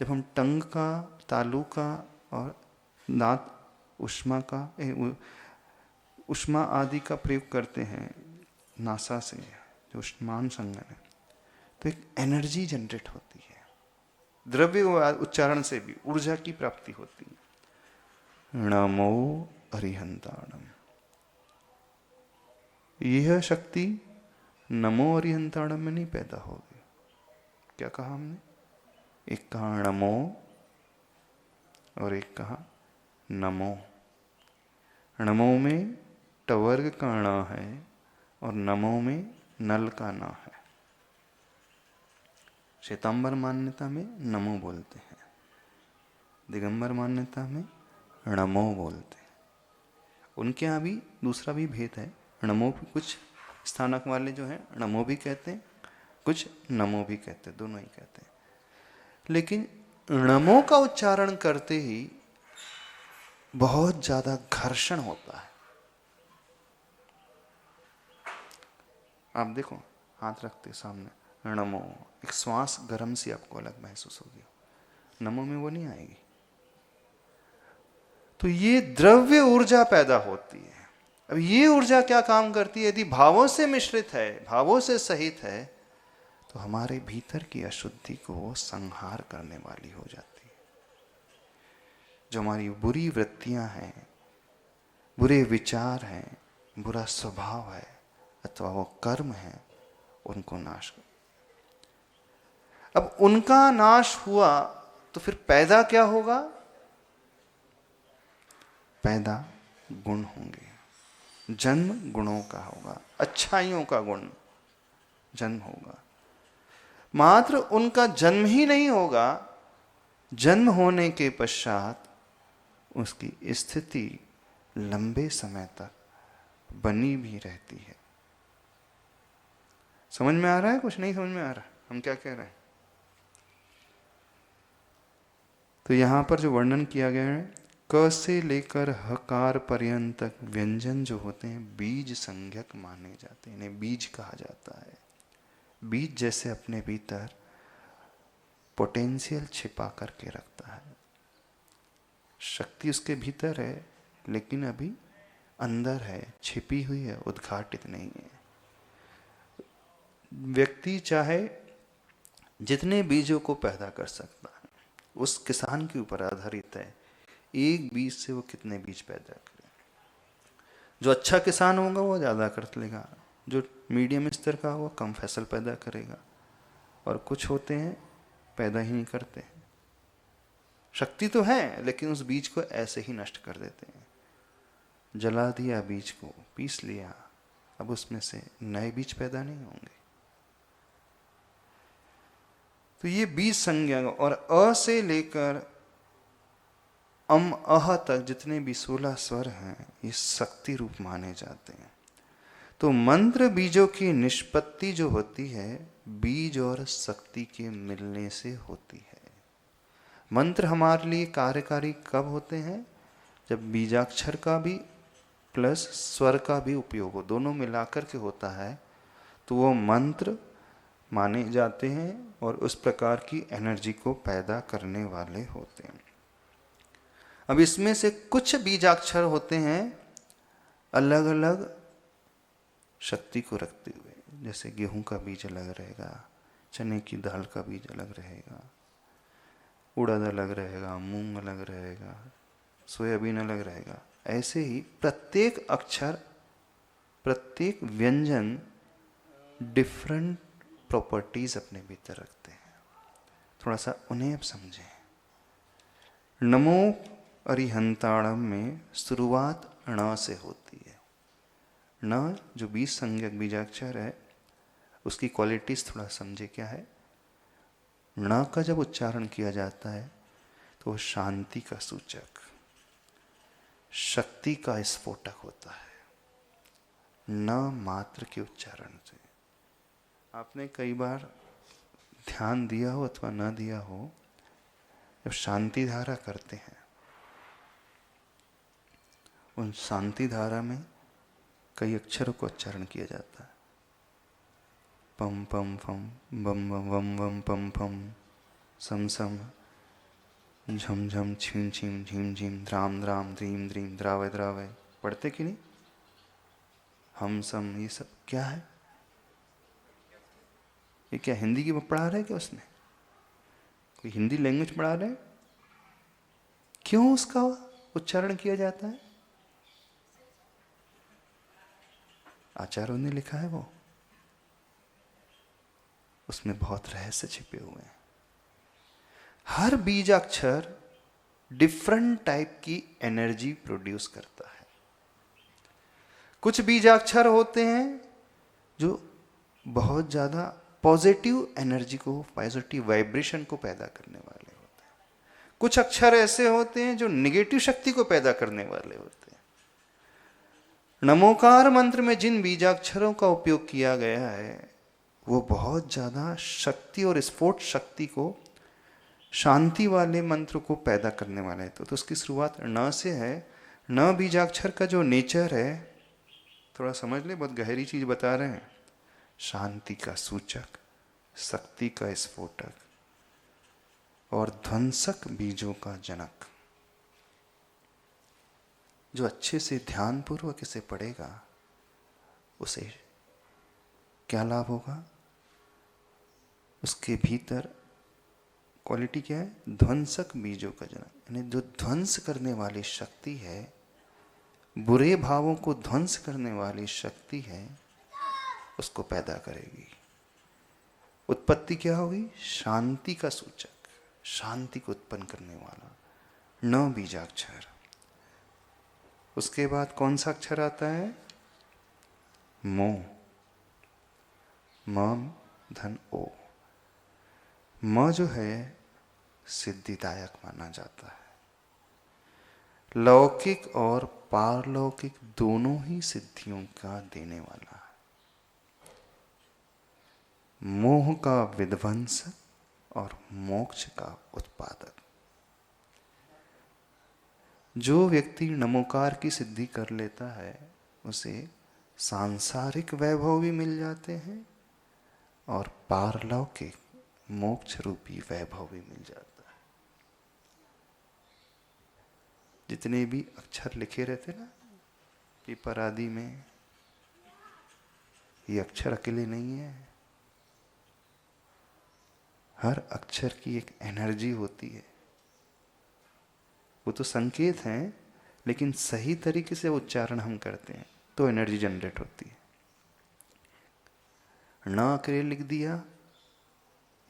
जब हम टंग का, तालु का और दांत उष्मा का, उष्मा आदि का प्रयोग करते हैं नासा से, जो उष्मान संगन है, तो एक एनर्जी जनरेट होती है। द्रव्य उच्चारण से भी ऊर्जा की प्राप्ति होती है। नमो अरिहंताणम। यह शक्ति नमो अरिहंताणम में नहीं पैदा होगी। क्या कहा हमने? एक कहा नमो और एक कहा नमो। नमो में टवर्ग का ण है और नमो में नल का न है। श्वेतांबर मान्यता में नमो बोलते हैं, दिगंबर मान्यता में नमो बोलते हैं। उनके यहाँ भी दूसरा भी भेद है। नमो कुछ स्थानक वाले जो हैं नमो भी कहते हैं, कुछ नमो भी कहते हैं, दोनों ही कहते हैं। लेकिन नमो का उच्चारण करते ही बहुत ज्यादा घर्षण होता है। आप देखो, हाथ रखते सामने, नमो, एक श्वास गर्म सी आपको अलग महसूस होगी। नमो में वो नहीं आएगी। तो ये द्रव्य ऊर्जा पैदा होती है। अब ये ऊर्जा क्या काम करती है? यदि भावों से मिश्रित है, भावों से सहित है, तो हमारे भीतर की अशुद्धि को संहार करने वाली हो जाती है। जो हमारी बुरी वृत्तियां हैं, बुरे विचार हैं, बुरा स्वभाव है अथवा वो कर्म है, उनको नाश कर। अब उनका नाश हुआ तो फिर पैदा क्या होगा? पैदा गुण होंगे। जन्म गुणों का होगा, अच्छाइयों का गुण जन्म होगा। मात्र उनका जन्म ही नहीं होगा, जन्म होने के पश्चात उसकी स्थिति लंबे समय तक बनी भी रहती है। समझ में आ रहा है? कुछ नहीं समझ में आ रहा हम क्या कह रहे हैं? तो यहां पर जो वर्णन किया गया है, क से लेकर हकार पर्यंत तक व्यंजन जो होते हैं बीज संज्ञक माने जाते हैं, इन्हें बीज कहा जाता है। बीज जैसे अपने भीतर पोटेंशियल छिपा करके रखता है, शक्ति उसके भीतर है लेकिन अभी अंदर है, छिपी हुई है, उद्घाटित नहीं है। व्यक्ति चाहे जितने बीजों को पैदा कर सकता है, उस किसान के ऊपर आधारित है एक बीज से वो कितने बीज पैदा करे। जो अच्छा किसान होगा वो ज़्यादा कर लेगा, जो मीडियम स्तर का होगा कम फसल पैदा करेगा, और कुछ होते हैं पैदा ही नहीं करते। शक्ति तो है लेकिन उस बीज को ऐसे ही नष्ट कर देते हैं। जला दिया बीज को, पीस लिया, अब उसमें से नए बीज पैदा नहीं होंगे। तो ये बीज संज्ञा, और अ से लेकर अम अह तक जितने भी 16 स्वर हैं ये शक्ति रूप माने जाते हैं। तो मंत्र बीजों की निष्पत्ति जो होती है बीज और शक्ति के मिलने से होती है। मंत्र हमारे लिए कार्यकारी कब होते हैं? जब बीजाक्षर का भी प्लस स्वर का भी उपयोग हो, दोनों मिलाकर के होता है तो वो मंत्र माने जाते हैं और उस प्रकार की एनर्जी को पैदा करने वाले होते हैं। अब इसमें से कुछ बीजाक्षर होते हैं अलग अलग शक्ति को रखते हुए, जैसे गेहूं का बीज अलग रहेगा, चने की दाल का बीज अलग रहेगा, उड़द अलग रहेगा, मूंग अलग रहेगा, सोयाबीन अलग रहेगा। ऐसे ही प्रत्येक अक्षर, प्रत्येक व्यंजन डिफरेंट प्रॉपर्टीज अपने भीतर रखते हैं। थोड़ा सा उन्हें अब समझें। नमो अरिहंताणम में शुरुआत ण से होती है। न जो बीज संज्ञक बीजाक्षर है उसकी क्वालिटीज थोड़ा समझे क्या है। ण का जब उच्चारण किया जाता है तो वो शांति का सूचक, शक्ति का स्फोटक होता है, न मात्र के उच्चारण से। आपने कई बार ध्यान दिया हो अथवा न दिया हो, जब शांति धारा करते हैं उन शांति धारा में कई अक्षरों को उच्चारण किया जाता है। पम पम फम, बम बम वम वम पम फम, सम सम, झम झम, छिम छिम, झिम झिम, द्राम द्राम, द्रीम द्रीम, द्रावय द्रावय। पढ़ते कि नहीं? हम सम, ये सब क्या है? ये क्या हिंदी की पढ़ा रहे क्या उसमें? कोई हिंदी लैंग्वेज पढ़ा रहे? क्यों उसका उच्चारण किया जाता है? आचार्यों ने लिखा है वो, उसमें बहुत रहस्य छिपे हुए हैं। हर बीजाक्षर डिफरेंट टाइप की एनर्जी प्रोड्यूस करता है। कुछ बीजाक्षर होते हैं जो बहुत ज्यादा पॉजिटिव एनर्जी को, पॉजिटिव वाइब्रेशन को पैदा करने वाले होते हैं। कुछ अक्षर ऐसे होते हैं जो निगेटिव शक्ति को पैदा करने वाले होते हैं। नमोकार मंत्र में जिन बीजाक्षरों का उपयोग किया गया है वो बहुत ज्यादा शक्ति और स्फोट शक्ति को, शांति वाले मंत्र को पैदा करने वाले हैं। तो उसकी शुरुआत न से है। न बीजाक्षर का जो नेचर है, थोड़ा समझ ले, बहुत गहरी चीज बता रहे हैं। शांति का सूचक, शक्ति का स्फोटक और ध्वंसक बीजों का जनक। जो अच्छे से ध्यान पूर्वक इसे पढ़ेगा उसे क्या लाभ होगा? उसके भीतर क्वालिटी क्या है? ध्वंसक बीजों का जनक, यानी जो ध्वंस करने वाली शक्ति है, बुरे भावों को ध्वंस करने वाली शक्ति है, उसको पैदा करेगी। उत्पत्ति क्या होगी? शांति का सूचक, शांति को उत्पन्न करने वाला न बीजाक्षर। उसके बाद कौन सा अक्षर आता है? मो, म धन ओ। म जो है सिद्धिदायक माना जाता है। लौकिक और पारलौकिक दोनों ही सिद्धियों का देने वाला है। मोह का विध्वंस और मोक्ष का उत्पादक। जो व्यक्ति नमोकार की सिद्धि कर लेता है उसे सांसारिक वैभव भी मिल जाते हैं और पारलौकिक मोक्ष रूपी वैभव भी मिल जाता है। जितने भी अक्षर लिखे रहते ना पेपर आदि में, ये अक्षर अकेले नहीं है। हर अक्षर की एक एनर्जी होती है। वो तो संकेत हैं, लेकिन सही तरीके से उच्चारण हम करते हैं तो एनर्जी जनरेट होती है। न अकेले लिख दिया,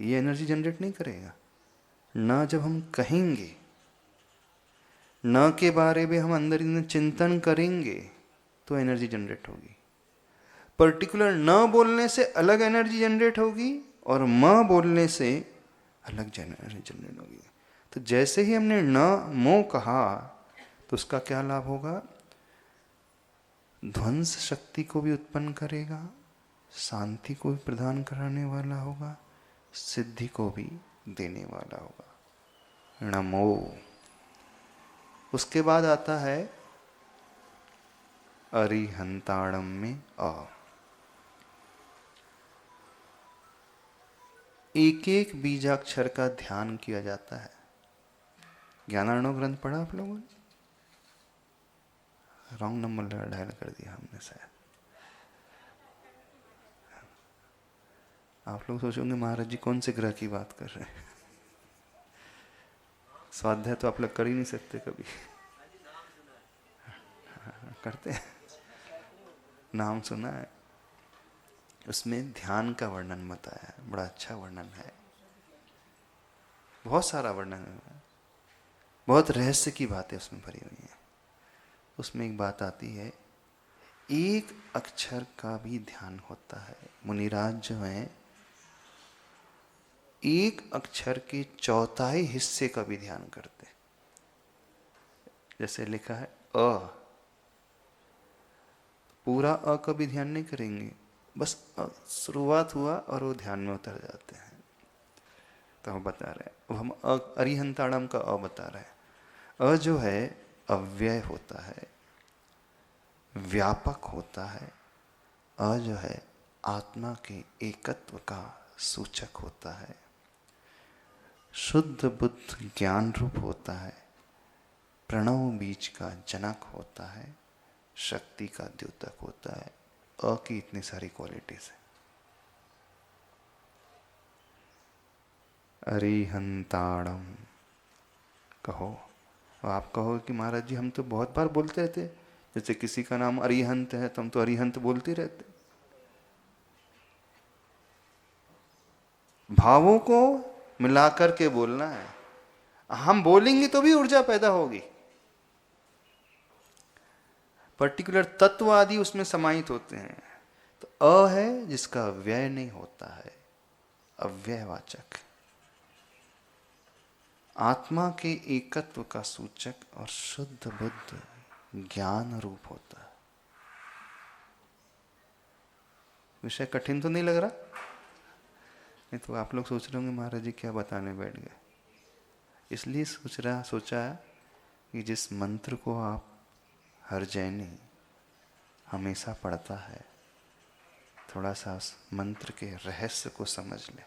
ये एनर्जी जनरेट नहीं करेगा। न जब हम कहेंगे, न के बारे में हम अंदर ही चिंतन करेंगे तो एनर्जी जनरेट होगी। पर्टिकुलर न बोलने से अलग एनर्जी जनरेट होगी और म बोलने से अलग एनर्जी जनरेट होगी। तो जैसे ही हमने न मो कहा तो उसका क्या लाभ होगा? ध्वंस शक्ति को भी उत्पन्न करेगा, शांति को भी प्रदान कराने वाला होगा, सिद्धि को भी देने वाला होगा। नमो। उसके बाद आता है अरिहंताणम में अ। एक एक बीजाक्षर का ध्यान किया जाता है। ज्ञानार्णव ग्रंथ पढ़ा आप लोगों ने? रॉन्ग नंबर डायल कर दिया हमने शायद। आप लोग सोचोगे महाराज जी कौन से ग्रह की बात कर रहे हैं। स्वाध्याय तो आप लोग कर ही नहीं सकते कभी। करते हैं, नाम सुना है। उसमें ध्यान का वर्णन बताया है, बड़ा अच्छा वर्णन है। बहुत सारा वर्णन है, बहुत रहस्य की बातें उसमें भरी हुई हैं। उसमें एक बात आती है, एक अक्षर का भी ध्यान होता है। मुनिराज जो हैं एक अक्षर के चौथाई हिस्से का भी ध्यान करते हैं। जैसे लिखा है अ, पूरा अ का भी ध्यान नहीं करेंगे, बस शुरुआत हुआ और वो ध्यान में उतर जाते हैं। तो हम बता रहे हैं, अब हम अरिहंताणम का अ बता रहे हैं। अ जो है अव्यय होता है, व्यापक होता है। अ जो है आत्मा के एकत्व का सूचक होता है, शुद्ध बुद्ध ज्ञान रूप होता है, प्रणव बीज का जनक होता है, शक्ति का द्योतक होता है। अ की इतनी सारी क्वालिटीज है। अरिहंताणम कहो। आप कहो कि महाराज जी हम तो बहुत बार बोलते रहते, जैसे किसी का नाम अरिहंत है तो हम तो अरिहंत बोलते रहते। भावों को मिलाकर के बोलना है। हम बोलेंगे तो भी ऊर्जा पैदा होगी। पर्टिकुलर तत्व आदि उसमें समाहित होते हैं। तो अ है जिसका व्यय नहीं होता है, अव्ययवाचक, आत्मा के एकत्व का सूचक और शुद्ध बुद्ध ज्ञान रूप होता है। विषय कठिन तो नहीं लग रहा? नहीं तो आप लोग सोच रहे होंगे महाराज जी क्या बताने बैठ गए। इसलिए सोचा कि जिस मंत्र को आप हर जैनी हमेशा पढ़ता है, थोड़ा सा उस मंत्र के रहस्य को समझ ले।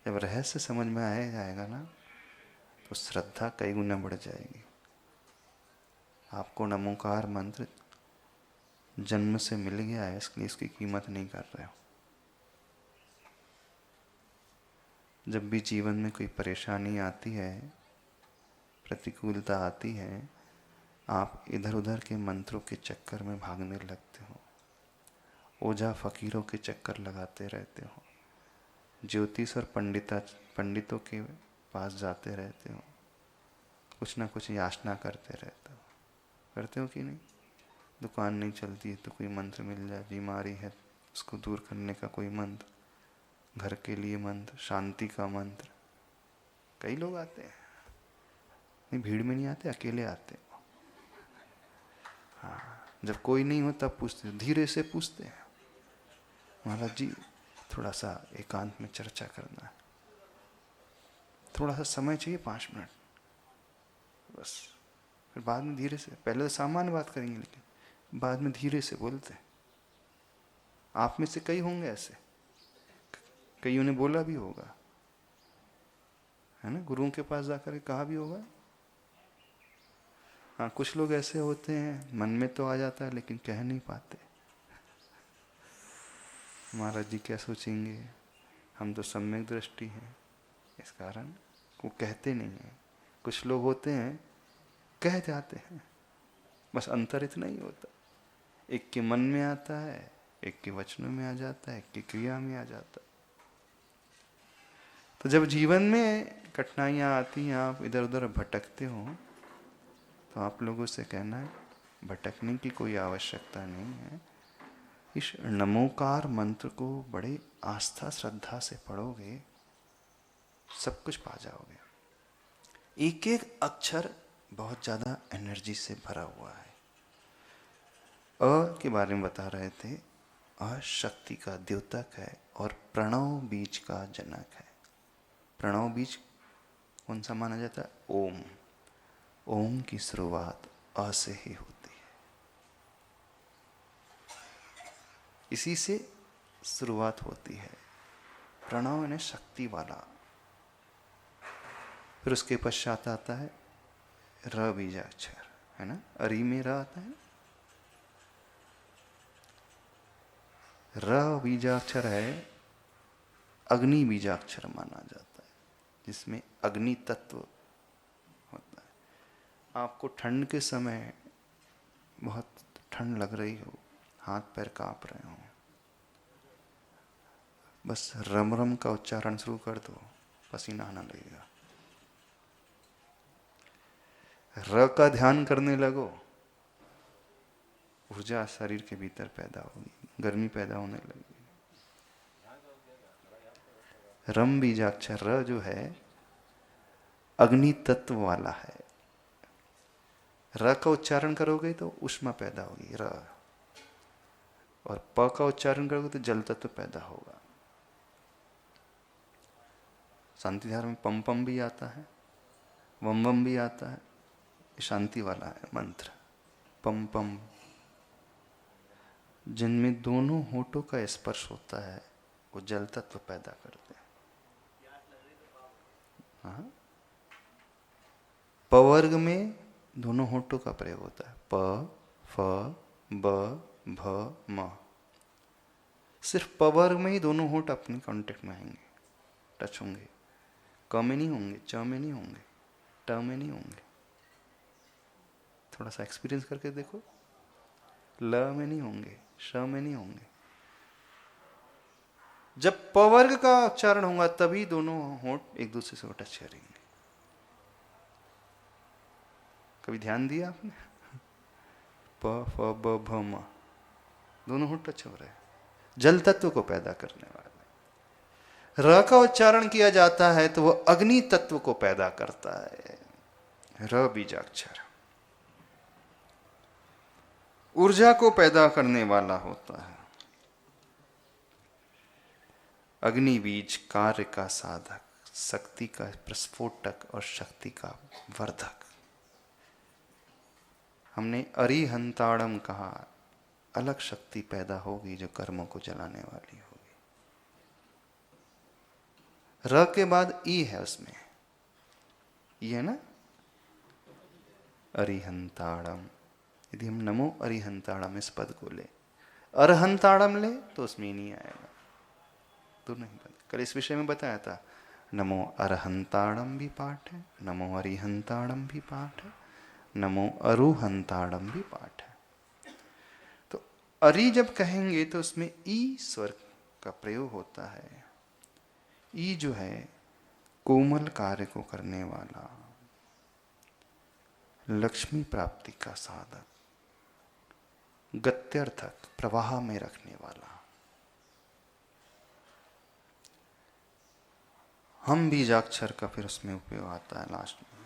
जब रहस्य समझ में आया जाएगा ना तो श्रद्धा कई गुना बढ़ जाएगी। आपको नमोकार मंत्र जन्म से मिल गया है, इसलिए इसकी कीमत नहीं कर रहे हो। जब भी जीवन में कोई परेशानी आती है, प्रतिकूलता आती है, आप इधर उधर के मंत्रों के चक्कर में भागने लगते हो, ओझा फकीरों के चक्कर लगाते रहते हो, ज्योतिष और पंडितों के पास जाते रहते हो, कुछ ना कुछ याचना करते रहते हो। करते हो कि नहीं? दुकान नहीं चलती है तो कोई मंत्र मिल जाए, बीमारी है उसको दूर करने का कोई मंत्र, घर के लिए मंत्र, शांति का मंत्र। कई लोग आते हैं, नहीं भीड़ में नहीं आते, अकेले आते हैं। हाँ, जब कोई नहीं हो तब पूछते, धीरे से पूछते हैं, महाराज जी थोड़ा सा एकांत में चर्चा करना है, थोड़ा सा समय चाहिए 5 मिनट बस। फिर बाद में धीरे से, पहले तो सामान्य बात करेंगे लेकिन बाद में धीरे से बोलते हैं। आप में से कई होंगे ऐसे, कईयों ने बोला भी होगा, है ना, गुरुओं के पास जाकर के कहा भी होगा। हाँ, कुछ लोग ऐसे होते हैं मन में तो आ जाता है लेकिन कह नहीं पाते। महाराज जी क्या सोचेंगे, हम तो सम्यक दृष्टि हैं, इस कारण वो कहते नहीं हैं। कुछ लोग होते हैं कह जाते हैं, बस अंतर इतना ही होता, एक के मन में आता है, एक के वचनों में आ जाता है, एक की क्रिया में आ जाता है। तो जब जीवन में कठिनाइयाँ आती हैं, आप इधर उधर भटकते हो, तो आप लोगों से कहना है भटकने की कोई आवश्यकता नहीं है। इस नमोकार मंत्र को बड़े आस्था श्रद्धा से पढ़ोगे, सब कुछ पा जाओगे। एक एक अक्षर बहुत ज़्यादा एनर्जी से भरा हुआ है। अ के बारे में बता रहे थे, अ शक्ति का द्योतक है और प्रणव बीज का जनक है। प्रणव बीज कौन सा माना जाता है? ओम। ओम की शुरुआत अ से ही होती है, इसी से शुरुआत होती है। प्रणव यानी शक्ति वाला। फिर उसके पश्चात आता है र बीजाक्षर, है ना, अरी में र आता है। र बीजाक्षर है, अग्नि बीजाक्षर माना जाता है, जिसमें अग्नि तत्व होता है। आपको ठंड के समय बहुत ठंड लग रही हो, हाथ पैर कांप रहे हो, बस रम रम का उच्चारण शुरू कर दो, पसीना आना लगेगा। र का ध्यान करने लगो, ऊर्जा शरीर के भीतर पैदा होगी, गर्मी पैदा होने लगेगी। रम बीजाक्षर र जो है अग्नि तत्व वाला है। र का उच्चारण करोगे तो उष्मा पैदा होगी र, और प का उच्चारण करोगे तो जल तत्व पैदा होगा। शांति धारा में पम पम भी आता है, वम वम भी आता है, शांति वाला है मंत्र पम पम। जिनमें दोनों होठों का स्पर्श होता है वो जल तत्व पैदा करते हैं। हाँ, पवर्ग में दोनों होठों का प्रयोग होता है, प फ ब भ म। सिर्फ पवर्ग में ही दोनों होठ अपने कांटेक्ट में आएंगे, टच होंगे। क में नहीं होंगे, च में नहीं होंगे, ट में नहीं होंगे। थोड़ा सा एक्सपीरियंस करके देखो, ल में नहीं होंगे, श में नहीं होंगे। जब पवर्ग का उच्चारण होगा तभी दोनों होंठ एक दूसरे से टच करेंगे। कभी ध्यान दिया आपने? प फ ब भ म, दोनों होंठ टच हो रहे हैं, जल तत्व को पैदा करने वाले। र का उच्चारण किया जाता है तो वह अग्नि तत्व को पैदा करता है। र बीजाक्षर ऊर्जा को पैदा करने वाला होता है। अग्नि बीज कार्य का साधक, शक्ति का प्रस्फोटक और शक्ति का वर्धक। हमने अरिहंताड़म कहा, अलग शक्ति पैदा होगी जो कर्मों को जलाने वाली होगी। र के बाद ई है, उसमें ई है ना, अरिहंताड़म। यदि हम नमो अरिहंताड़म इस पद को ले, अरहंताड़म ले तो उसमें नहीं आएगा, तो नहीं बता। कल इस विषय में बताया था, नमो अरहंताड़म भी पाठ है, नमो अरिहंताड़म भी पाठ है, नमो अरुहंताड़म भी पाठ है। तो अरि जब कहेंगे तो उसमें ई स्वर का प्रयोग होता है। ई जो है कोमल कार्य को करने वाला, लक्ष्मी प्राप्ति का साधक, गत्यर्थक, प्रवाह में रखने वाला। हम बीजाक्षर का फिर उसमें उपयोग आता है लास्ट में,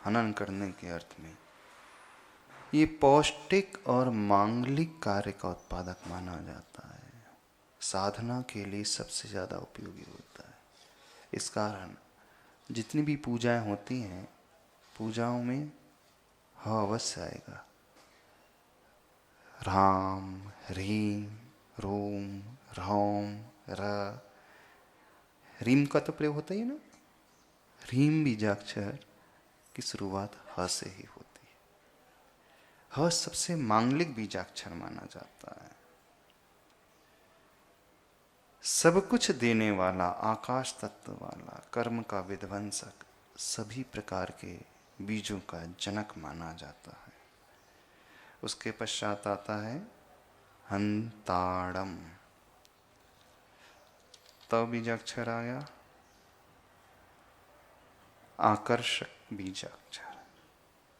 हनन करने के अर्थ में। ये पौष्टिक और मांगलिक कार्य का उत्पादक माना जाता है, साधना के लिए सबसे ज़्यादा उपयोगी होता है। इस कारण जितनी भी पूजाएं होती हैं, पूजाओं में ह अवश्य आएगा। राम, ह्रीम, रोम, रौम, र। रीम का तो प्रयोग होता ही है ना। रीम बीजाक्षर की शुरुआत ह से ही होती है। ह सबसे मांगलिक बीजाक्षर माना जाता है। सब कुछ देने वाला, आकाश तत्व वाला, कर्म का विध्वंसक, सभी प्रकार के बीजों का जनक माना जाता है। उसके पश्चात आता है हंताड़म। तब बीजाक्षर आया आकर्षक बीजाक्षर,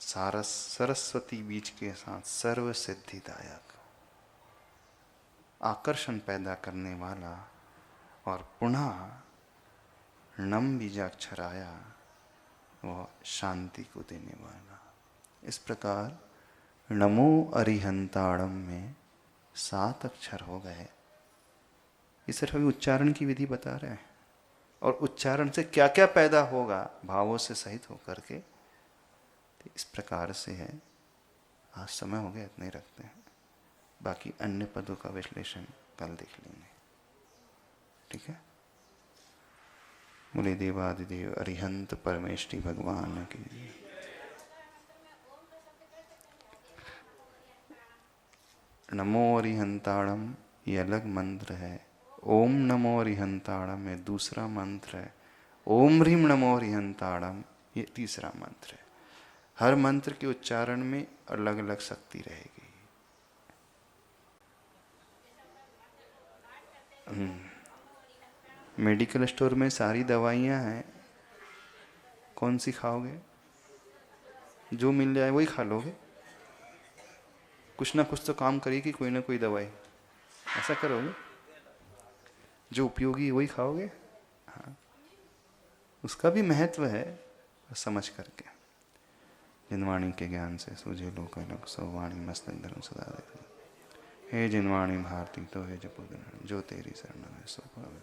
सरस्वती बीज के साथ सर्व सिद्धिदायक, आकर्षण पैदा करने वाला। और पुनः नम बीजाक्षर आया, वह शांति को देने वाला। इस प्रकार नमो अरिहंताड़म में 7 अक्षर हो गए। ये सिर्फ अभी उच्चारण की विधि बता रहे हैं, और उच्चारण से क्या क्या पैदा होगा भावों से सहित होकर के, तो इस प्रकार से है। आज समय हो गया, इतने रखते हैं, बाकी अन्य पदों का विश्लेषण कल देख लेंगे। ठीक है। बोले देवादिदेव अरिहंत परमेष्टि भगवान की। नमो अरिहंताड़म ये अलग मंत्र है, ओम नमो अरिहंताड़म ये दूसरा मंत्र है, ओम ह्रीम नमो अरिहंताड़म ये तीसरा मंत्र है। हर मंत्र के उच्चारण में अलग अलग शक्ति रहेगी। मेडिकल स्टोर में सारी दवाइयाँ हैं, कौन सी खाओगे? जो मिल जाए वही खा लोगे। कुछ ना कुछ तो काम करेगी कोई ना कोई दवाई, ऐसा करोगे। जो उपयोगी वही खाओगे। हाँ, उसका भी महत्व है, समझ करके। जिनवाणी के ज्ञान से सूझे लोक लोक सो वाणी मस्तक धर्म सदा देते। हे जिनवाणी भारती तो हे जपो जो तेरी शरण है सो पावे।